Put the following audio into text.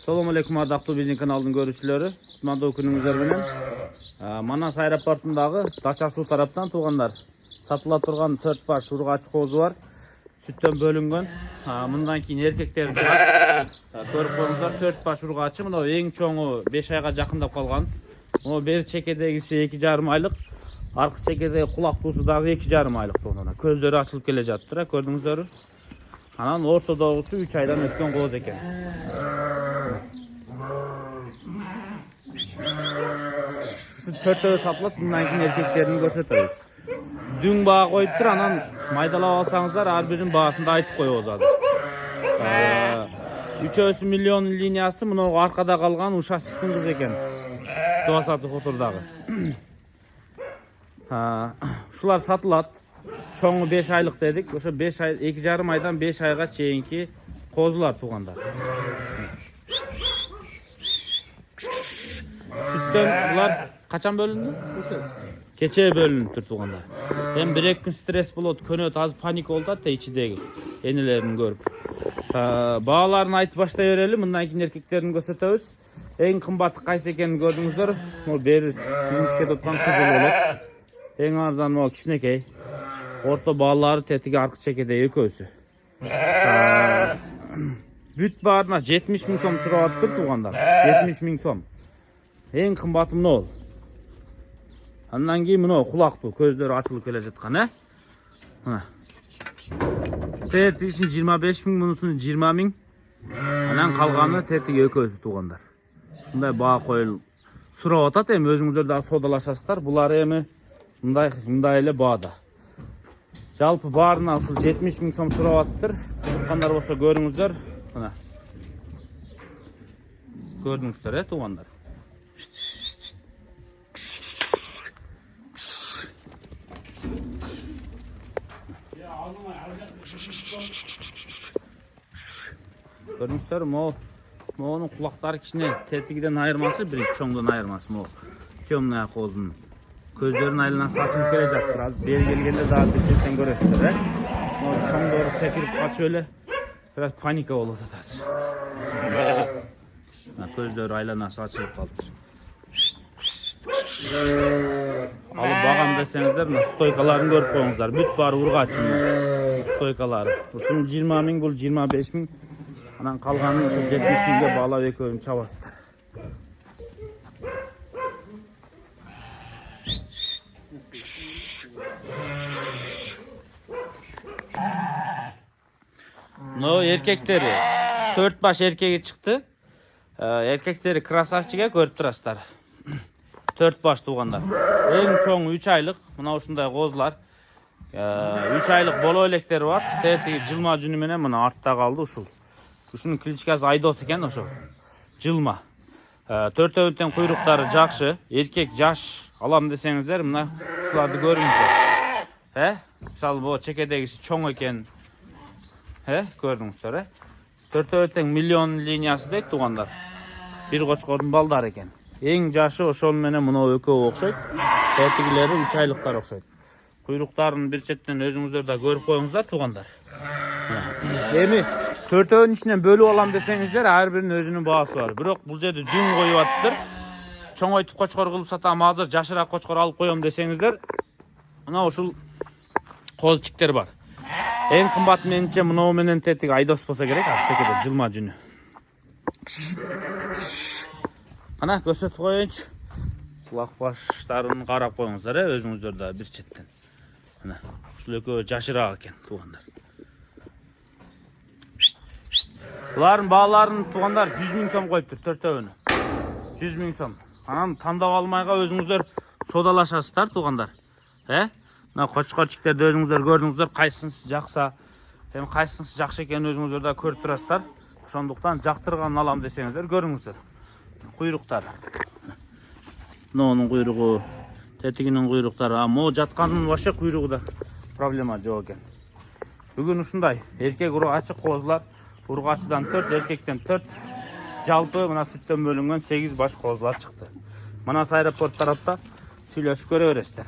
Assalamu alaikum ardaqlı bizim kanalının görüşçüleri. Tutmanda gününüzler bilen. Manas aeroportundagı Daça Suu taraptan tuğanlar. Satıla turgan 4 baş urgaç kozu var. Sütten bölüngen. Bundan keyin erkekler көрүп koyuңуздар 4 baş urgaçı. Mına eң çoğu 5 ayga jakындap kalgan. O beri çekedegisi 2,5 aylık. Arka çekedegi kulak buusu dagı 2,5 aylık tuğanlar. Közleri açılıp kele jattır. Gördüңүздөр. Anan ortodogusу 3 aydan ötken koz eken. Şu 4 satılıp bundan keyin erkeklerini gösteririz. Dün bağa koyuptur, anan maydalap alsanızlar her birinin bağısında aytıp koyuyoruz hazır. 3 milyon liniyası bunu arkada kalgan uşastıktın kız eken. Doğasatı fotordağı. Şular satılat. Çoğu 5 aylık dedik. Oşa 5 ay 2,5 aydan 5 ayga çeyinki kozular tuğanlar. Sütten bunlar kaçan bölündü? Keçe bölünüptür tuğanlar. Hem bir gün stres bulot, könöt az panik oldu da içideki enilerini görüp. Bağlarını aytıp başlayıverelim. Bundan keyin erkeklerini gösteririz. En kımbatı kaysı ekenini gördüңүздөр. O beri birinci tutkan kızıl olur. En arzan o kişinekey. Orta bağları tetigi arka çekede ekөөsü. Büt bağırına 70 bin som surattır tuğanlar. 70 bin som. En kımbatım ne ol? Andan keyin mına kulak bu. Közleri açılıp kele жатқан, he? Tetigi için 25 bin, bunusunu 20 bin. Anan kalganı tetigi ekөөsü tuğanlar. Şunday bağ koyul. Surap atat hem özüңүздөр da sodalaşasыздар. Bular emi mындай эле баада. Жалпы баарына ушул 70 bin сом сурап атыптыр. Кызыккандар болсо көрүңүздөр. Мына. Көрдүңүздөр, туугандар. Көрдүңүздөр, моонун кулактары кичине тетигиден айырмасы, бир чоңдон айырмасы мо. Темный козунун көздөрүнүн айлана сачылып келе жатыр. Азыр бери келгенде дагы бир жерден көрөсүздөр, Могу чоңдору секирип качып эле бираз паника болуп атат. Көздөрү айланасы ачылып калыптыр. Алып багам десеңиздер, мына стойкаларын көрүп коюңуздар. Бүт баары ургачы стойкалары. Ушунун 20 миң, бул 25 миң. Анан калганын ушу 70 миңге баалап экөөүн чабасыздар. No erkekleri 4 baş erkeği çıktı. Erkekleri krasavçıga görüp turasızlar. 4 baş tuğanlar. En çoğu 3 aylık. Mına uşunday kozlar. 3 aylık bolo elekleri var. Tetigi jılma jünü menen mına artta kaldı uşul. Uşunun klичкасы Айдос экен ошо. Жылма. 4-өөтөн куйруктары жакшы. Эркек жаш алам десеңиздер, мына ушуларды көрүңүздөр. Мисалы бу чекедегиси чоң экен. Көрдүңүздөр, 4-өөтөн миллион линиясы дейт тугандар. Бир кочкордун балдары экен. Эң жашы ошол менен мына экөө окшойт. Тетигилери 3 айлыктар окшойт. Куйруктарын бир четтен өзүңүздөр да көрүп коюңуздар тугандар. Эми 4-өөнүн ичинен бөлүп алам десеңиздер, ар биринин өзүнүн баасы бар. Бирок бул жерде дүң коюп атыптыр. Чоңойтуп кочкор кылып сатам, азыр жашыраак кочкор алып коем десеңиздер, мына ушул козчиктер бар. Эң кымбат менимче мынау менен тетиги Айдос болсо керек, чекеде жылма жүнү. Кана көрсөтүп коеюнчу. Кулак баштарын карап коюңуздар, өзүңүздөр да бир четтен. Мына ушул экөө жашыраак экен туугандар. Булардын бааларын туугандар 100 миң сом коюптур, 4-өөнү. 100 миң сом. Анан тандап алмайга өзүңүздөр содалашасыздар туугандар. Мына кочкорчиктерди өзүңүздөр көрдүңүздөр, кайсынысы жакса, эми кайсынысы жакшы экенин өзүңүздөр да көрүп турасыздар. Ошондуктан жактырганын алам десеңиздер, көрүңүздөр. Куйруктар. Мынунун куйругу, тетигинин куйруктары, могу жатканын вообще куйругу да проблема жок экен. Бүгүн ушундай эркек ургачы козулар, ургачыдан 4, эркектен 4, жалпы мына сүттөн бөлүнгөн 8 баш козулар чыкты. Манас аэропорт тарапта сүйлөшүп көрө бересиздер.